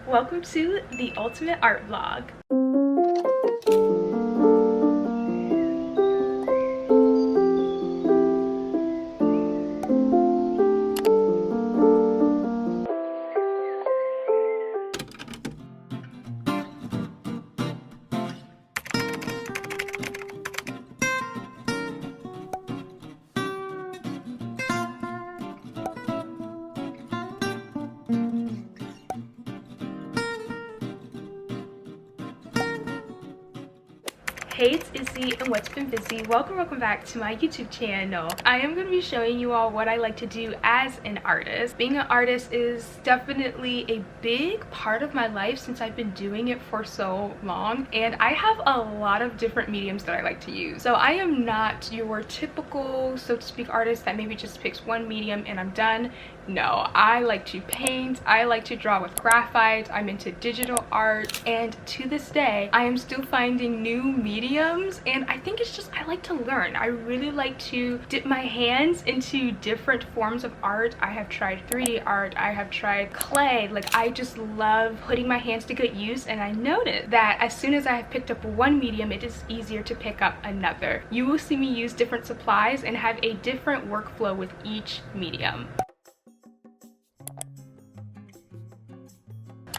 Welcome to the Ultimate Art Vlog. Hey, it's Izzy and what's been busy. Welcome back to my YouTube channel. I am going to be showing you all what I like to do as an artist. Being an artist is definitely a big part of my life since I've been doing it for so long, and I have a lot of different mediums that I like to use. So I am not your typical, so to speak, artist that maybe just picks one medium and I'm done. No, I like to paint, I like to draw with graphite, I'm into digital art, and to this day I am still finding new mediums, and I think it's just I like to learn. I really like to dip my hands into different forms of art. I have tried 3D art, I have tried clay. Like, I just love putting my hands to good use, and I noticed that as soon as I have picked up one medium, it is easier to pick up another. You will see me use different supplies and have a different workflow with each medium.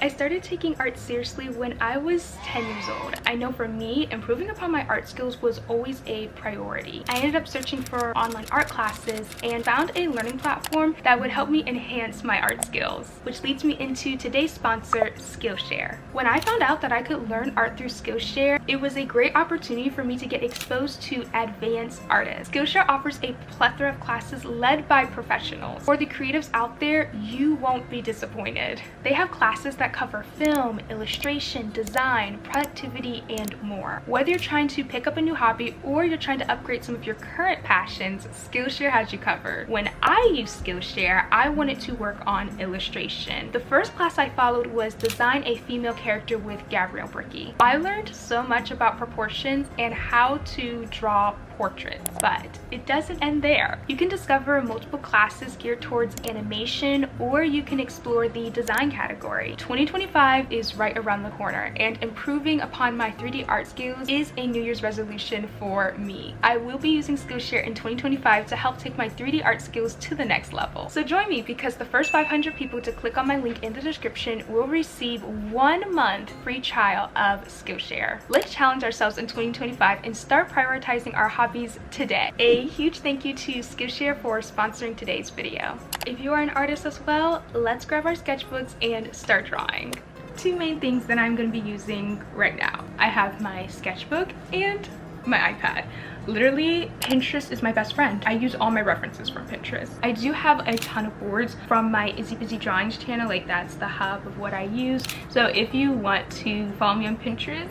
I started taking art seriously when I was 10 years old. I know for me, improving upon my art skills was always a priority. I ended up searching for online art classes and found a learning platform that would help me enhance my art skills, which leads me into today's sponsor, Skillshare. When I found out that I could learn art through Skillshare, it was a great opportunity for me to get exposed to advanced artists. Skillshare offers a plethora of classes led by professionals. For the creatives out there, you won't be disappointed. They have classes that cover film, illustration, design, productivity, and more. Whether you're trying to pick up a new hobby or you're trying to upgrade some of your current passions, Skillshare has you covered. When I used Skillshare, I wanted to work on illustration. The first class I followed was Design a Female Character with 𝐸𝓂𝒂𝓁. I learned so much about proportions and how to draw portraits, but it doesn't end there. You can discover multiple classes geared towards animation, or you can explore the design category. 2025 is right around the corner, and improving upon my 3D art skills is a New Year's resolution for me. I will be using Skillshare in 2025 to help take my 3D art skills to the next level. So join me, because the first 500 people to click on my link in the description will receive 1 month free trial of Skillshare. Let's challenge ourselves in 2025 and start prioritizing our hobbies today. A huge thank you to Skillshare for sponsoring today's video. If you are an artist as well, let's grab our sketchbooks and start drawing. Two main things that I'm going to be using right now. I have my sketchbook and my iPad. Literally, Pinterest is my best friend. I use all my references from Pinterest. I do have a ton of boards from my IzzyBizzy Drawings channel. Like, that's the hub of what I use. So if you want to follow me on Pinterest,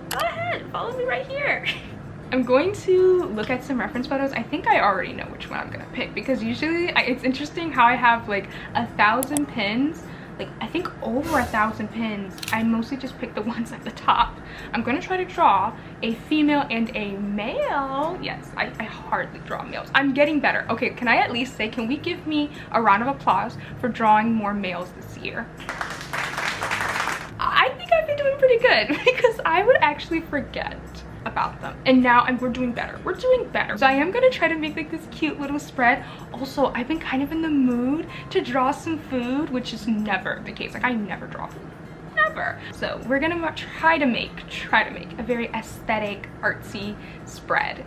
go ahead, follow me right here. I'm going to look at some reference photos. I think I already know which one I'm gonna pick, because usually it's interesting how I have like 1,000 pins. Like, I think over 1,000 pins. I mostly just pick the ones at the top. I'm gonna try to draw a female and a male. Yes, I hardly draw males. I'm getting better. Okay, can I at least say, can we give me a round of applause for drawing more males this year? I think I've been doing pretty good, because I would actually forget about them, and now we're doing better. We're doing better. So I am gonna try to make like this cute little spread. Also, I've been kind of in the mood to draw some food, which is never the case. Like, I never draw food, never. So we're gonna try to make a very aesthetic, artsy spread.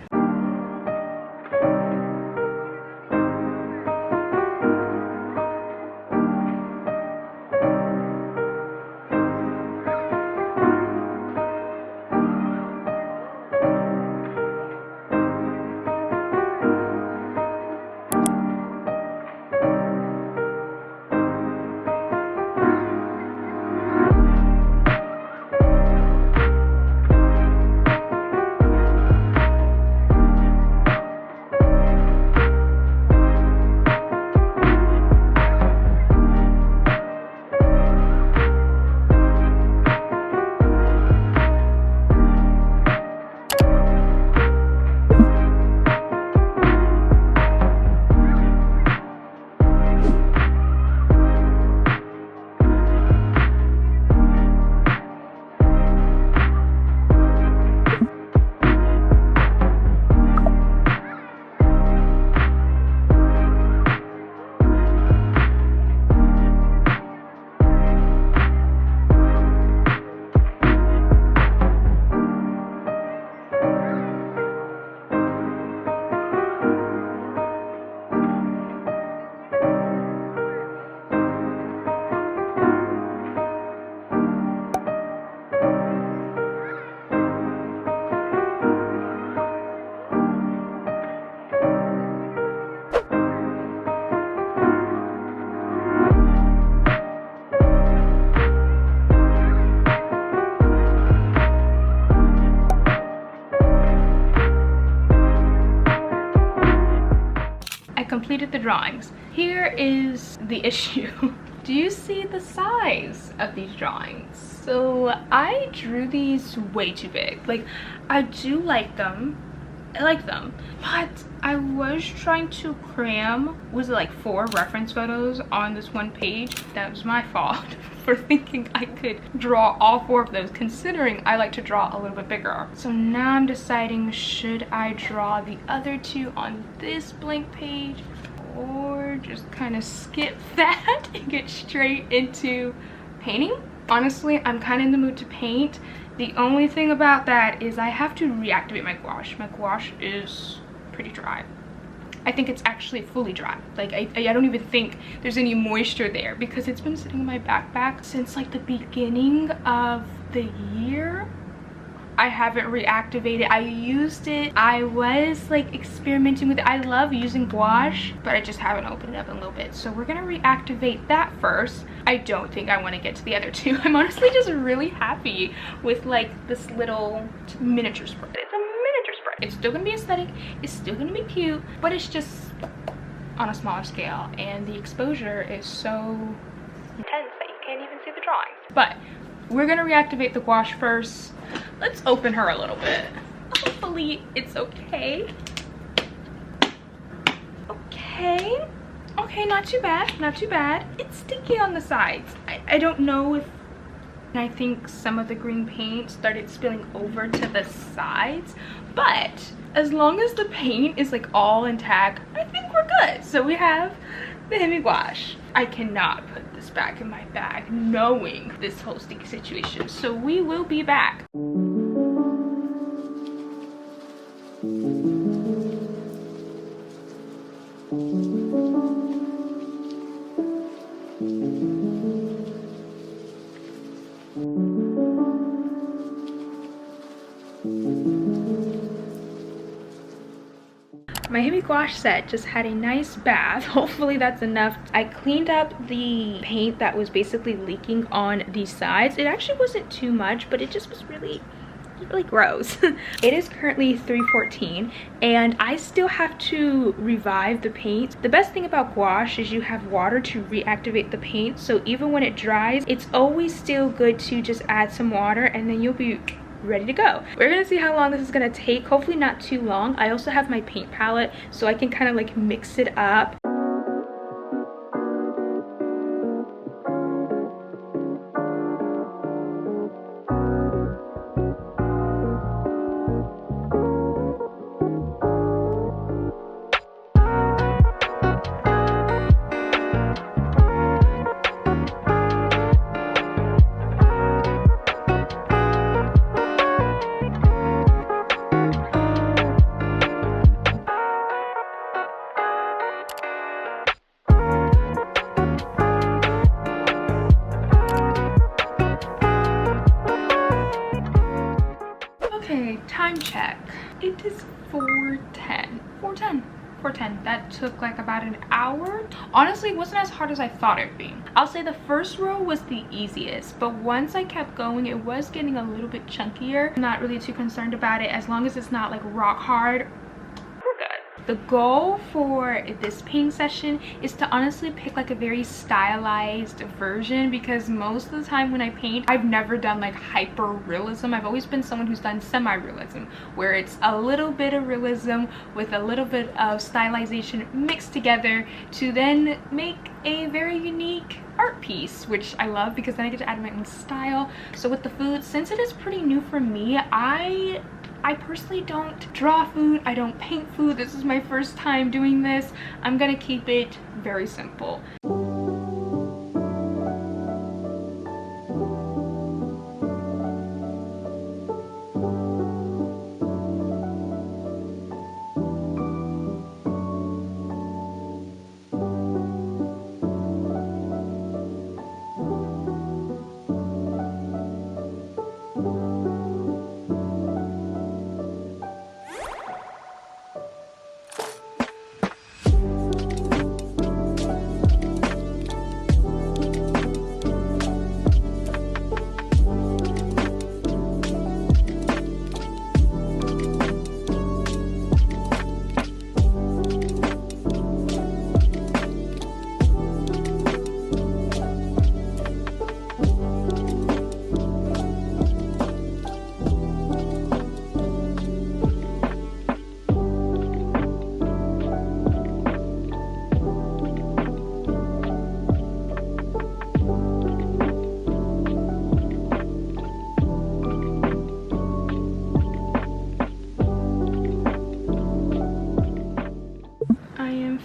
drawings. Here is the issue. Do you see the size of these drawings? So I drew these way too big. Like, I do like them. I like them, but I was trying to cram, was it like 4 reference photos on this one page? That was my fault for thinking I could draw all 4 of those, considering I like to draw a little bit bigger. So now I'm deciding, should I draw the other 2 on this blank page or just kind of skip that and get straight into painting? Honestly, I'm kind of in the mood to paint. The only thing about that is I have to reactivate my gouache. My gouache is pretty dry. I think it's actually fully dry. Like, I don't even think there's any moisture there because it's been sitting in my backpack since like the beginning of the year. I haven't reactivated. I used it. I was like experimenting with it. I love using gouache, but I just haven't opened it up in a little bit. So we're gonna reactivate that first. I don't think I want to get to the other 2. I'm honestly just really happy with like this little miniature spread. It's a miniature spread. It's still gonna be aesthetic. It's still gonna be cute, but it's just on a smaller scale, and the exposure is so intense that you can't even see the drawings. But we're gonna reactivate the gouache first. Let's open her a little bit. Hopefully it's okay. Okay, not too bad, not too bad. It's sticky on the sides. I don't know if, I think some of the green paint started spilling over to the sides, but as long as the paint is like all intact, I think we're good. So we have the Hemi gouache. I cannot put this back in my bag knowing this whole sticky situation. So we will be back. My Hemi gouache set just had a nice bath. Hopefully that's enough. I cleaned up the paint that was basically leaking on the sides. It actually wasn't too much, but it just was really gross. It is currently 3:14 and I still have to revive the paint. The best thing about gouache is you have water to reactivate the paint, so even when it dries, it's always still good to just add some water and then you'll be ready to go. We're gonna see how long this is gonna take. Hopefully not too long. I also have my paint palette so I can kind of like mix it up. Okay, time check. It is 4:10. 4:10. That took like about an hour. Honestly, it wasn't as hard as I thought it'd be. I'll say the first row was the easiest, but once I kept going, it was getting a little bit chunkier. I'm not really too concerned about it as long as it's not like rock hard. The goal for this painting session is to honestly pick like a very stylized version, because most of the time when I paint, I've never done like hyper realism. I've always been someone who's done semi-realism, where it's a little bit of realism with a little bit of stylization mixed together to then make a very unique art piece, which I love because then I get to add my own style. So with the food, since it is pretty new for me, I personally don't draw food, I don't paint food. This is my first time doing this. I'm gonna keep it very simple.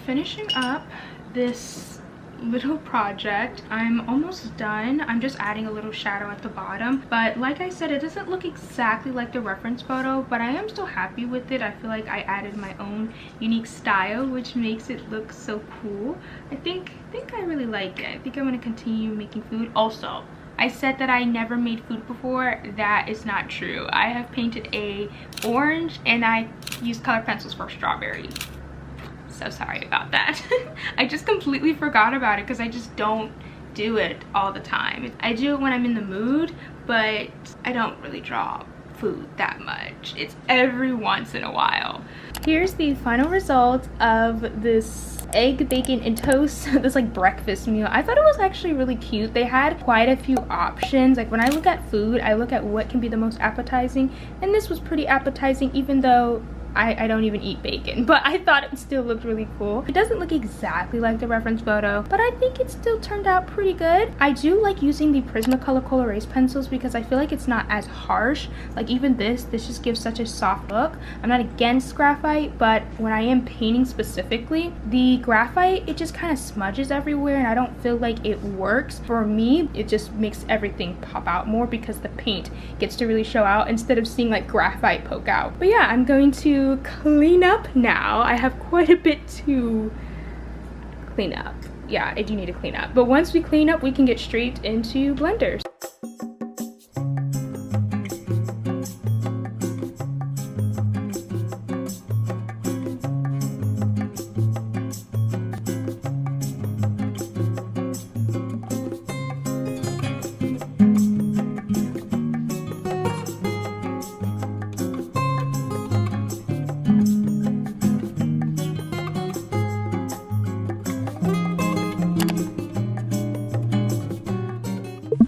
finishing up this little project. I'm almost done. I'm just adding a little shadow at the bottom, but like I said, it doesn't look exactly like the reference photo, but I am still happy with it. I feel like I added my own unique style, which makes it look so cool. I think I really like it. I think I'm going to continue making food. Also, I said that I never made food before. That is not true. I have painted a orange and I used color pencils for strawberry. So sorry about that. I just completely forgot about it because I just don't do it all the time. I do it when I'm in the mood, but I don't really draw food that much. It's every once in a while. Here's the final result of this egg, bacon, and toast, this like breakfast meal. I thought it was actually really cute. They had quite a few options. Like when I look at food, I look at what can be the most appetizing, and this was pretty appetizing, even though I don't even eat bacon, but I thought it still looked really cool. It doesn't look exactly like the reference photo, but I think it still turned out pretty good. I do like using the Prismacolor Kohl Erase pencils because I feel like it's not as harsh. Like even this just gives such a soft look. I'm not against graphite, but when I am painting specifically, the graphite, it just kind of smudges everywhere and I don't feel like it works. For me, it just makes everything pop out more because the paint gets to really show out instead of seeing like graphite poke out. But yeah, I'm going to clean up now. I have quite a bit to clean up. Yeah, I do need to clean up. But once we clean up, we can get straight into blenders.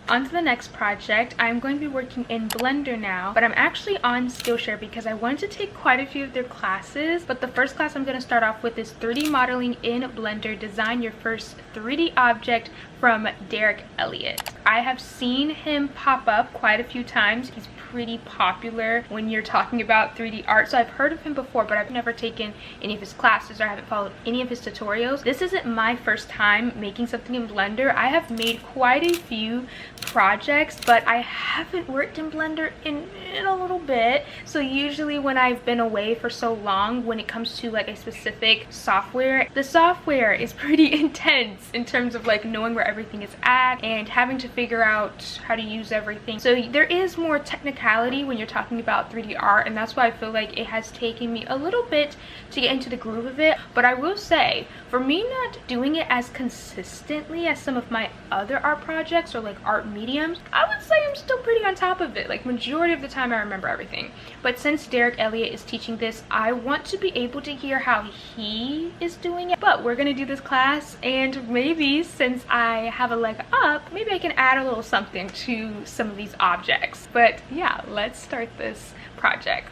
On to the next project. I'm going to be working in Blender now, but I'm actually on Skillshare because I wanted to take quite a few of their classes. But the first class I'm going to start off with is 3D modeling in Blender. Design your first 3D object from Derek Elliott. I have seen him pop up quite a few times. He's pretty popular when you're talking about 3D art, so I've heard of him before, but I've never taken any of his classes or I haven't followed any of his tutorials. This isn't my first time making something in Blender. I have made quite a few projects, but I haven't worked in Blender in a little bit. So usually when I've been away for so long, when it comes to like a specific software, the software is pretty intense in terms of like knowing where everything is at and having to figure out how to use everything. So there is more technicality when you're talking about 3D art, and that's why I feel like it has taken me a little bit to get into the groove of it. But I will say, for me not doing it as consistently as some of my other art projects or like art mediums, I would say I'm still pretty on top of it. Like majority of the time I remember everything. But since Derek Elliott is teaching this, I want to be able to hear how he is doing it. But we're gonna do this class, and maybe since I have a leg up, maybe I can add a little something to some of these objects. But yeah, let's start this project.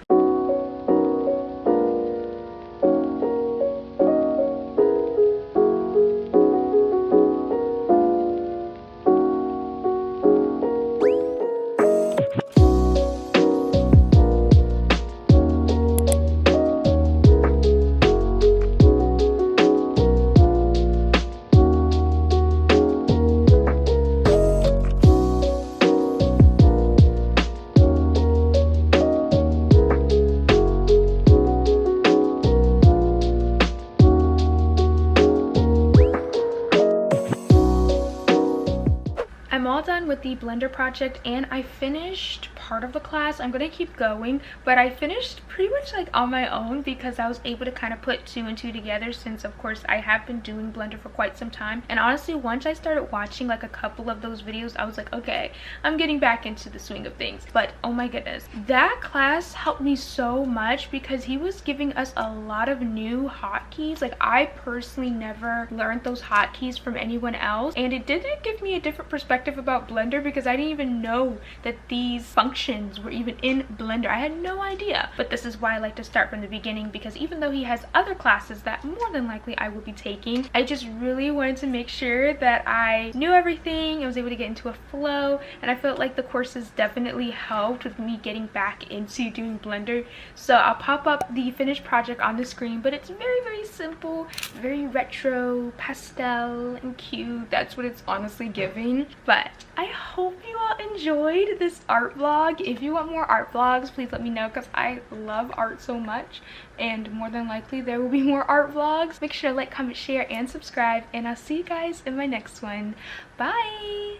I'm all done with the Blender project and I finished part of the class. I'm gonna keep going, but I finished pretty much like on my own because I was able to kind of put 2 and 2 together, since of course I have been doing Blender for quite some time. And honestly, once I started watching like a couple of those videos, I was like, okay, I'm getting back into the swing of things. But oh my goodness, that class helped me so much because he was giving us a lot of new hotkeys. Like I personally never learned those hotkeys from anyone else, and it did give me a different perspective about Blender because I didn't even know that these functions functions were even in Blender. I had no idea. But this is why I like to start from the beginning, because even though he has other classes that more than likely I will be taking, I just really wanted to make sure that I knew everything. I was able to get into a flow, and I felt like the courses definitely helped with me getting back into doing Blender. So I'll pop up the finished project on the screen, but it's very, very simple, very retro, pastel, and cute. That's what it's honestly giving. But I hope you all enjoyed this art vlog. If you want more art vlogs, please let me know, because I love art so much, and more than likely there will be more art vlogs. Make sure to like, comment, share, and subscribe, and I'll see you guys in my next one. Bye!